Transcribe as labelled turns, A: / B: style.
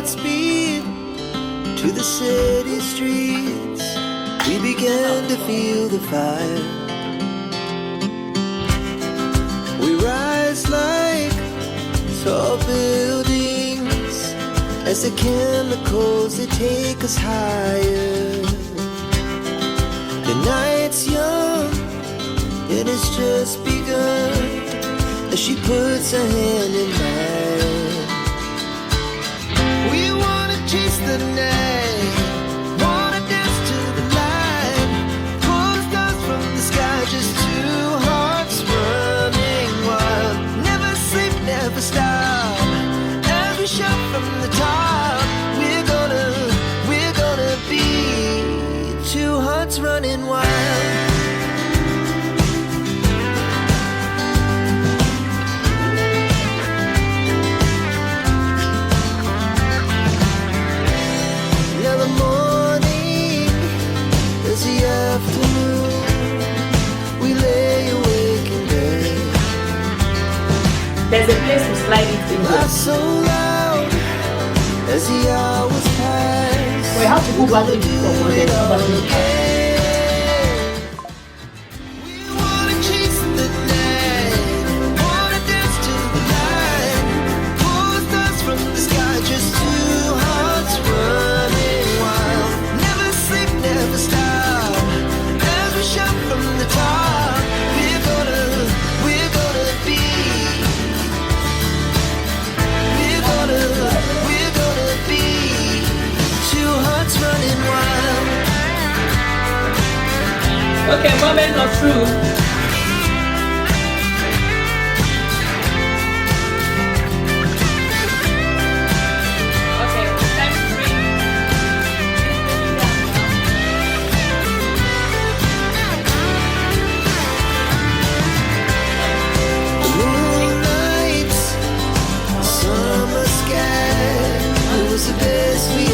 A: Godspeed to the city streets. We began to feel the fire. We rise like tall buildings as the chemicals, they take us higher. The night's young and it's just begun as she puts her hand in mine. We wanna chase the night, wanna dance to the light, pull the stars from the sky, just two hearts running wild. Never sleep, never stop, as we shout from the top. We're gonna be two hearts running wild.
B: There's a place to slide it in there.
A: So loud as the hours pass.
B: We have to go back to the
A: We wanna chase the night, wanna dance to the light, pull the stars from the sky, just two hearts running wild. Never sleep, never stop, as we shout from the top. We're gonna be. We're gonna be two hearts running wild.
B: Okay, moment of truth. Okay, time to breathe.
A: The moonlight, summer sky, it was the best we